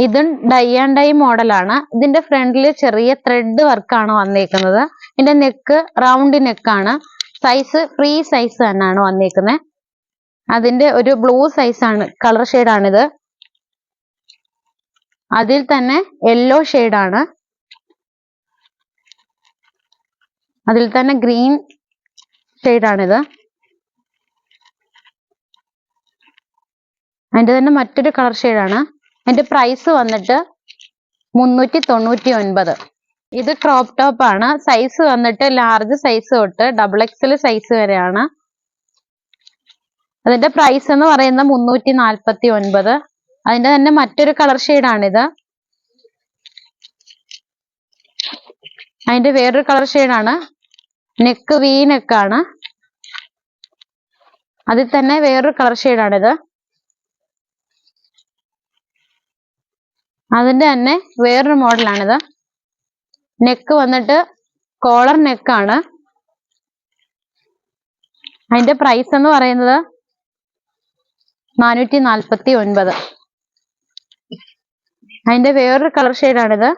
ഇതും dye and dye മോഡലാണ്. ഇതിന്റെ ഫ്രണ്ടിൽ ചെറിയ ത്രെഡ് വർക്കാണ് വന്നേക്കുന്നത്. ഇതിന്റെ നെക്ക് റൗണ്ട് നെക്കാണ്. സൈസ് ഫ്രീ സൈസ് തന്നെയാണ് വന്നേക്കുന്നത്. അതിന്റെ ഒരു ബ്ലൂ സൈസാണ്, കളർ ഷെയ്ഡാണിത്. അതിൽ തന്നെ യെല്ലോ ഷെയ്ഡാണ്. അതിൽ തന്നെ ഗ്രീൻ ഷെയ്ഡാണിത്. അതിന്റെ തന്നെ മറ്റൊരു കളർ ഷെയ്ഡാണ്. അതിന്റെ പ്രൈസ് വന്നിട്ട് 399. ഇത് ക്രോപ്പ് ടോപ്പ് ആണ്. സൈസ് വന്നിട്ട് ലാർജ് സൈസ് തൊട്ട് XXL സൈസ് വരെയാണ്. അതിന്റെ പ്രൈസ് എന്ന് പറയുന്നത് 349. അതിന്റെ തന്നെ മറ്റൊരു കളർ ഷെയ്ഡാണിത്. അതിന്റെ വേറൊരു കളർ ഷെയ്ഡാണ്. നെക്ക് വി നെക്കാണ്. അതിൽ തന്നെ വേറൊരു കളർ ഷെയ്ഡാണിത്. അതിന്റെ തന്നെ വേറൊരു മോഡലാണിത്. നെക്ക് വന്നിട്ട് കോളർ നെക്കാണ്. അതിന്റെ പ്രൈസ് എന്ന് പറയുന്നത് 449. അതിന്റെ വേറൊരു കളർ ഷെയ്ഡാണിത്.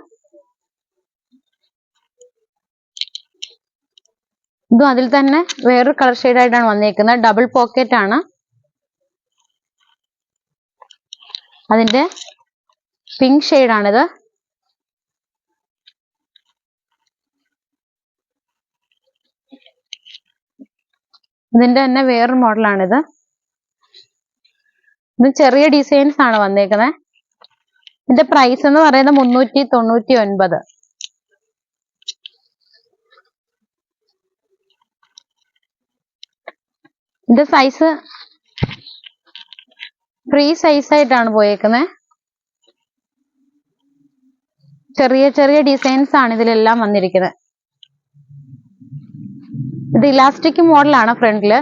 ഇതും അതിൽ തന്നെ വേറൊരു കളർ ഷെയ്ഡായിട്ടാണ് വന്നിരിക്കുന്നത്. ഡബിൾ പോക്കറ്റ് ആണ്. അതിന്റെ പിങ്ക് ഷെയ്ഡാണിത്. ഇതിന്റെ തന്നെ വേറൊരു മോഡലാണിത്. ഇത് ചെറിയ ഡിസൈൻസ് ആണ് വന്നേക്കുന്നത്. ഇതിന്റെ പ്രൈസ് എന്ന് പറയുന്നത് 399. ഇത് സൈസ് ഫ്രീ സൈസ് ആയിട്ടാണ് പോയേക്കുന്നത്. ചെറിയ ചെറിയ ഡിസൈൻസ് ആണ് ഇതിലെല്ലാം വന്നിരിക്കുന്നത്. ഇത് ഇലാസ്റ്റിക് മോഡലാണ് ഫ്രണ്ടില്.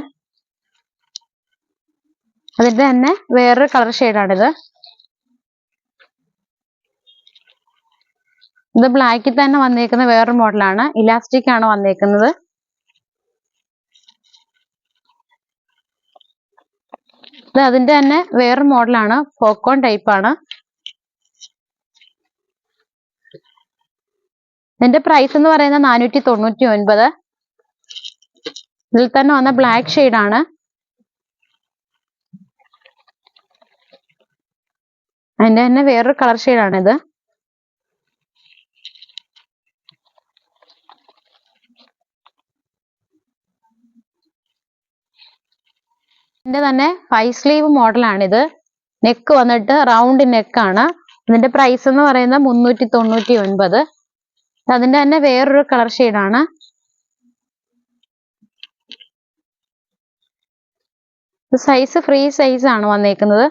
അതിന്റെ തന്നെ വേറൊരു കളർ ഷെയ്ഡാണിത്. ഇത് ബ്ലാക്കിൽ തന്നെ വന്നേക്കുന്ന വേറൊരു മോഡലാണ്. ഇലാസ്റ്റിക് ആണ് വന്നേക്കുന്നത്. ഇത് അതിന്റെ തന്നെ വേറൊരു മോഡലാണ്. പോപ്കോൺ ടൈപ്പ് ആണ്. ഇതിന്റെ പ്രൈസ് എന്ന് പറയുന്നത് 499. ഇതിൽ തന്നെ വന്ന ബ്ലാക്ക് ഷെയ്ഡാണ്. അതിന്റെ തന്നെ വേറൊരു കളർ ഷെയ്ഡാണിത്. ഇതിന്റെ തന്നെ 5 സ്ലീവ് മോഡലാണിത്. നെക്ക് വന്നിട്ട് റൗണ്ട് നെക്കാണ്. ഇതിന്റെ പ്രൈസ് എന്ന് പറയുന്നത് 399. അതിന്റെ തന്നെ വേറൊരു കളർ ഷെയ്ഡാണ്. സൈസ് ഫ്രീ സൈസ് ആണ് വന്നേക്കുന്നത്.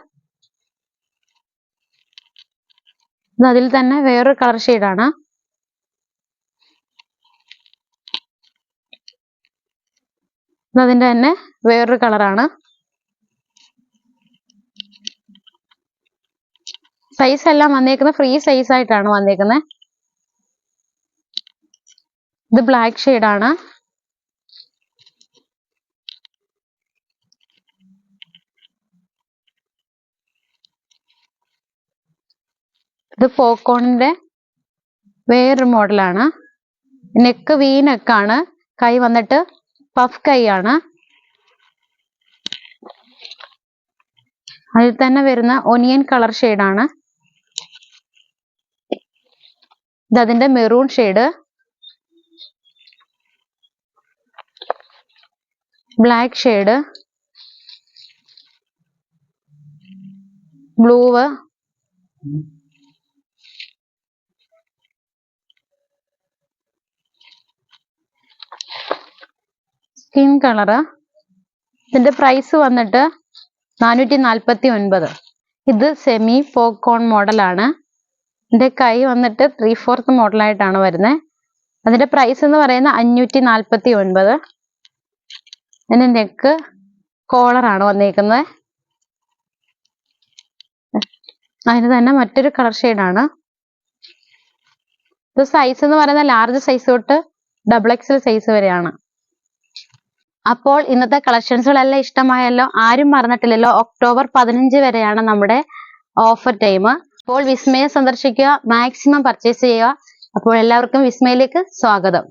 ഇത് അതിൽ തന്നെ വേറൊരു കളർ ഷെയ്ഡാണ്. ഇത് അതിന്റെ തന്നെ വേറൊരു കളറാണ്. സൈസ് എല്ലാം വന്നേക്കുന്നത് ഫ്രീ സൈസ് ആയിട്ടാണ് വന്നേക്കുന്നത്. ഇത് ബ്ലാക്ക് ഷെയ്ഡാണ്. ഇത് പോപ്കോണിന്റെ വേറൊരു മോഡലാണ്. നെക്ക് വി നെക്കാണ്. കൈ വന്നിട്ട് പഫ് കൈ ആണ്. അതിൽ തന്നെ വരുന്ന ഒനിയൻ കളർ ഷെയ്ഡാണ്. ഇത് അതിന്റെ maroon shade. Black shade, blue, skin colour. ഇതിന്റെ പ്രൈസ് വന്നിട്ട് 449. ഇത് സെമി പോപ്കോൺ മോഡലാണ്. ഇതിന്റെ കൈ വന്നിട്ട് 3/4 മോഡലായിട്ടാണ് വരുന്നത്. അതിന്റെ പ്രൈസ് എന്ന് പറയുന്നത് 549. ഇതിന്റെ നെക്ക് കോളറാണ് വന്നിരിക്കുന്നത്. അതിന് തന്നെ മറ്റൊരു കളർ ഷെയ്ഡാണ്. ഇത് സൈസ് എന്ന് പറയുന്നത് ലാർജ് സൈസ് തൊട്ട് XXL സൈസ് വരെയാണ്. അപ്പോൾ ഇന്നത്തെ കളക്ഷൻസുകളെല്ലാം ഇഷ്ടമായല്ലോ. ആരും മറന്നിട്ടില്ലല്ലോ, ഒക്ടോബർ 15 വരെയാണ് നമ്മുടെ ഓഫർ ടൈം. അപ്പോൾ വിസ്മയ സന്ദർശിക്കുക, മാക്സിമം പർച്ചേസ് ചെയ്യുക. അപ്പോൾ എല്ലാവർക്കും വിസ്മയിലേക്ക് സ്വാഗതം.